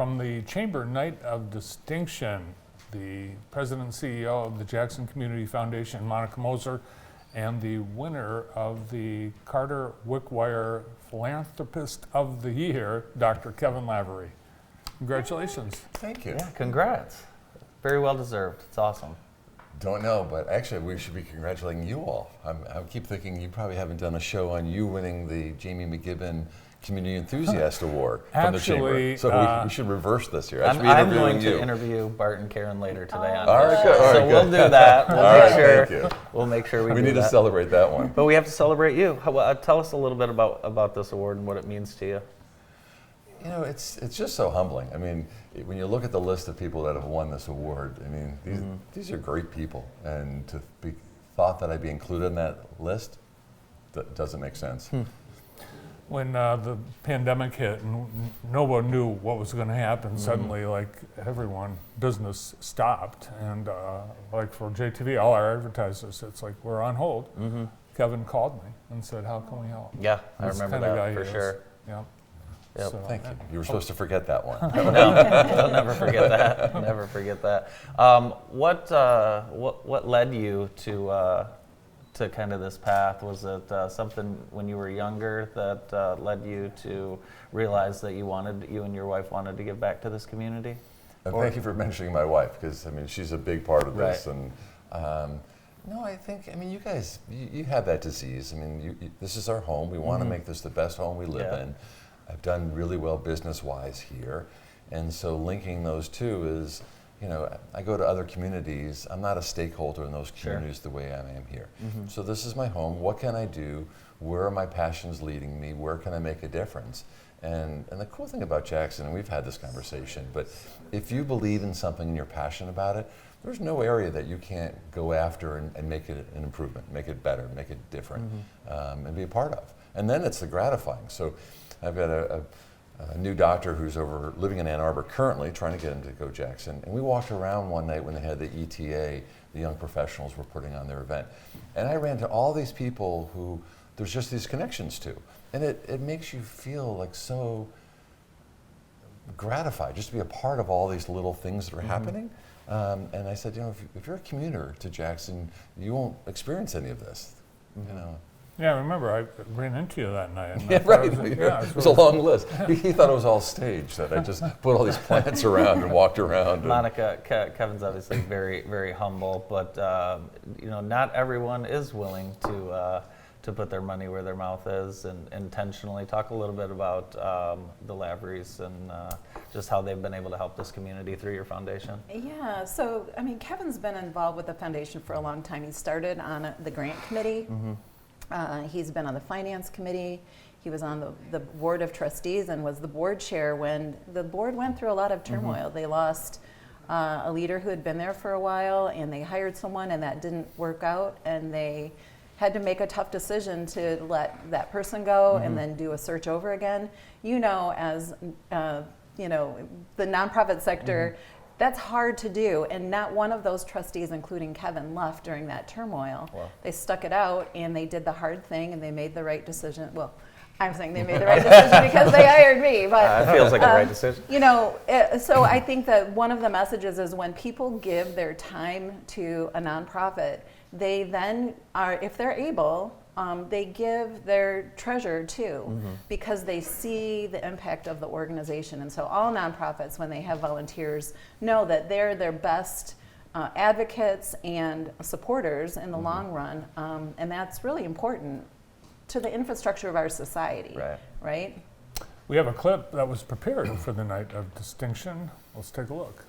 From the Chamber Night of Distinction, the President and CEO of the Jackson Community Foundation, Monica Moser, and the winner of the Carter-Wickwire Philanthropist of the Year, Dr. Kevin Lavery. Congratulations. Thank you. Yeah, congrats. Very well deserved. It's awesome. Don't know, but actually we should be congratulating you all. I keep thinking you probably haven't done a show on you winning the Jamie McGibbon Community Enthusiast Award from the Chamber. So we should reverse this here. I'm going to interview Bart and Karen later today on all right, good. All right, so good. we'll do that. We'll make sure we need to celebrate that one. But we have to celebrate you. Tell us a little bit about this award and what it means to you. You know, it's just so humbling. I mean, when you look at the list of people that have won this award, I mean, these are great people, and to be thought that I'd be included in that list, that doesn't make sense. When the pandemic hit and no one knew what was going to happen, suddenly, like everyone, business stopped. And like for JTV, all our advertisers, it's like, we're on hold. Kevin called me and said, how can we help? Yeah, I remember that for sure. Yeah. Yep. So, thank you. You were supposed to forget that one. No, I'll never forget that. Never forget that. What led you to kind of this path? Was it something when you were younger that led you to realize that you and your wife wanted to give back to this community? Thank you for mentioning my wife, because I mean she's a big part of this. Right. And no, I mean you guys, you have that disease. I mean, this is our home. We want to make this the best home we live in. I've done really well business-wise here, and so linking those two is, you know, I go to other communities. I'm not a stakeholder in those communities the way I am here. So this is my home. What can I do? Where are my passions leading me? Where can I make a difference? And the cool thing about Jackson, and we've had this conversation, but if you believe in something and you're passionate about it, there's no area that you can't go after and make it an improvement, make it better, make it different, and be a part of. And then it's the gratifying. So I've got a new doctor who's living in Ann Arbor currently, trying to get him to go Jackson. And we walked around one night when they had the ETA, the young professionals were putting on their event. And I ran to all these people who there's just these connections to. And it makes you feel like so gratified just to be a part of all these little things that are happening. And I said, you know, if you're a commuter to Jackson, you won't experience any of this, you know. Yeah, I remember I ran into you that night. Yeah, right. It was a long list. He thought it was all staged, that I just put all these plants around and walked around. Monica, Kevin's obviously very, very humble, but you know, not everyone is willing to put their money where their mouth is and intentionally. Talk a little bit about the Laverys and just how they've been able to help this community through your foundation. Yeah, so I mean, Kevin's been involved with the foundation for a long time. He started on the grant committee. He's been on the finance committee. He was on the board of trustees and was the board chair when the board went through a lot of turmoil. They lost a leader who had been there for a while, and they hired someone, and that didn't work out, and they had to make a tough decision to let that person go and then do a search over again. You know, as you know, the nonprofit sector, that's hard to do, and not one of those trustees, including Kevin, left during that turmoil. Wow. They stuck it out, and they did the hard thing, and they made the right decision. Well, I'm saying they made the right decision because they hired me, but it feels like the right decision. You know, so I think that one of the messages is when people give their time to a nonprofit, they then are, if they're able, they give their treasure too, because they see the impact of the organization. And so all nonprofits, when they have volunteers, know that they're their best advocates and supporters in the long run, and that's really important to the infrastructure of our society, right? We have a clip that was prepared for the Night of Distinction. Let's take a look.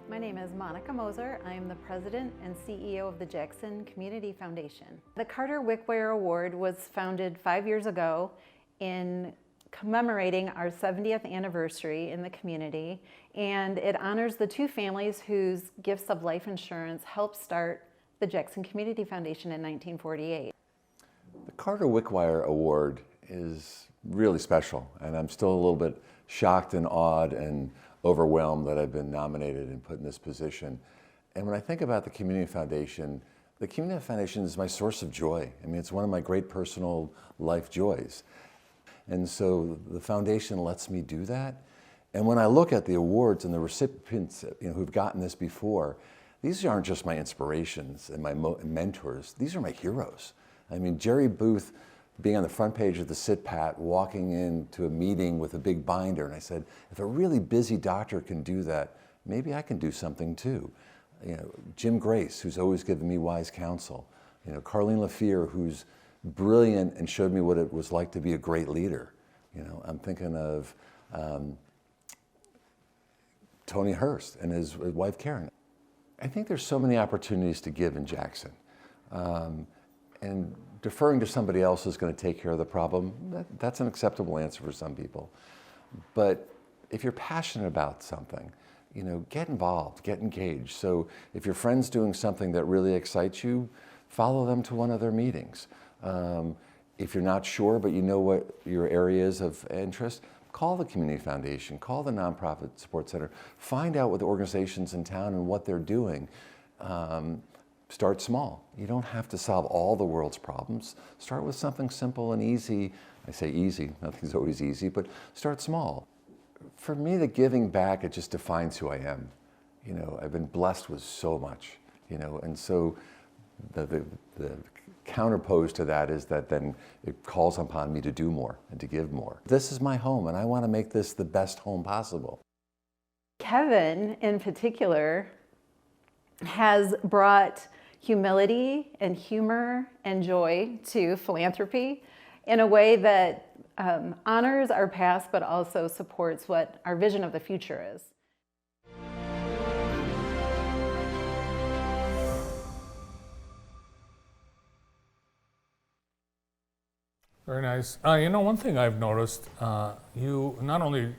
My name is Monica Moser. I am the president and CEO of the Jackson Community Foundation. The Carter-Wickwire Award was founded 5 years ago in commemorating our 70th anniversary in the community, and it honors the two families whose gifts of life insurance helped start the Jackson Community Foundation in 1948. The Carter-Wickwire Award is really special, and I'm still a little bit shocked and awed and overwhelmed that I've been nominated and put in this position. And when I think about the Community Foundation is my source of joy. I mean, it's one of my great personal life joys. And so the foundation lets me do that. And when I look at the awards and the recipients, who've gotten this before, these aren't just my inspirations and my mentors. These are my heroes. I mean, Jerry Booth being on the front page of the CITPAT, walking into a meeting with a big binder, and I said, if a really busy doctor can do that, maybe I can do something too. Jim Grace, who's always given me wise counsel. Carlene LaFear, who's brilliant and showed me what it was like to be a great leader. I'm thinking of Tony Hurst and his wife Karen. I think there's so many opportunities to give in Jackson. And deferring to somebody else is going to take care of the problem, that's an acceptable answer for some people. But if you're passionate about something, get involved, get engaged. So if your friend's doing something that really excites you, follow them to one of their meetings. If you're not sure, but you know what your area is of interest, call the community foundation, call the nonprofit support center, find out what the organizations in town and what they're doing. Start small. You don't have to solve all the world's problems. Start with something simple and easy. I say easy, nothing's always easy, but start small. For me, the giving back, it just defines who I am. I've been blessed with so much, and so the counterpose to that is that then it calls upon me to do more and to give more. This is my home, and I want to make this the best home possible. Kevin, in particular, has brought humility and humor and joy to philanthropy in a way that honors our past, but also supports what our vision of the future is. Very nice. One thing I've noticed, you not only,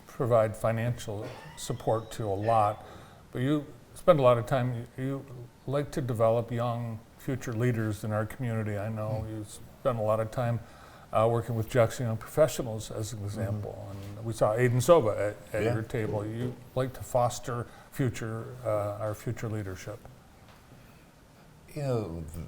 provide financial support to a lot, but you spend a lot of time, you like to develop young future leaders in our community. I know you spend a lot of time working with Jackson Young Professionals as an example. And we saw Aiden Soba at your table. You like to foster our future leadership.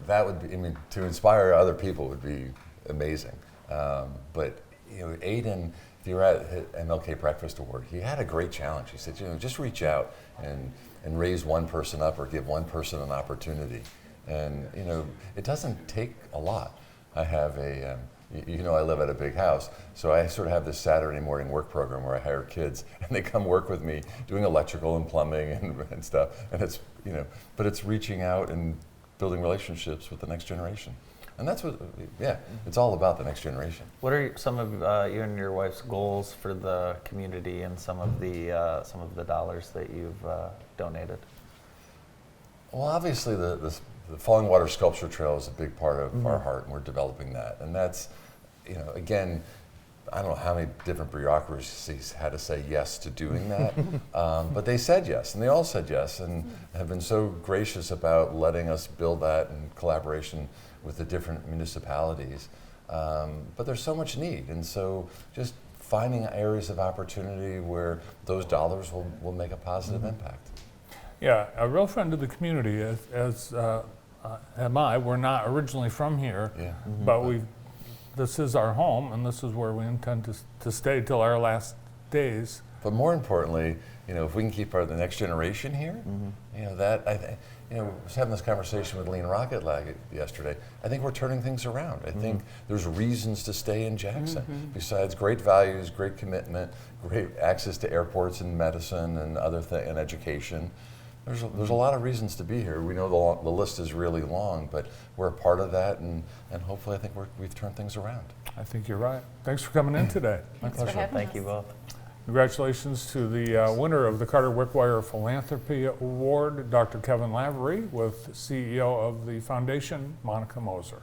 That would be, to inspire other people would be amazing. But, Aiden, if you were at MLK Breakfast Award, he had a great challenge. He said, just reach out and raise one person up or give one person an opportunity. And, it doesn't take a lot. I have I live at a big house, so I sort of have this Saturday morning work program where I hire kids and they come work with me doing electrical and plumbing and stuff. And it's, but it's reaching out and building relationships with the next generation. And that's what, it's all about the next generation. What are some of you and your wife's goals for the community and some of the dollars that you've donated? Well, obviously the Falling Water Sculpture Trail is a big part of our heart, and we're developing that. And that's, again, I don't know how many different bureaucracies had to say yes to doing that, but they said yes, and they all said yes, and have been so gracious about letting us build that in collaboration with the different municipalities. But there's so much need, and so just finding areas of opportunity where those dollars will make a positive impact. Yeah, a real friend of the community, as am I. We're not originally from here, but this is our home, and this is where we intend to stay till our last days. But more importantly, if we can keep the next generation here, I was having this conversation with Lean Rocket yesterday. I think we're turning things around. I think there's reasons to stay in Jackson. Besides great values, great commitment, great access to airports and medicine and other and education. There's a lot of reasons to be here. We know the list is really long, but we're a part of that, and hopefully I think we've turned things around. I think you're right. Thanks for coming in today. My pleasure. Thank you both. Congratulations to the winner of the Carter-Wickwire Philanthropy Award, Dr. Kevin Lavery, with CEO of the foundation, Monica Moser.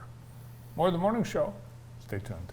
More of the morning show. Stay tuned.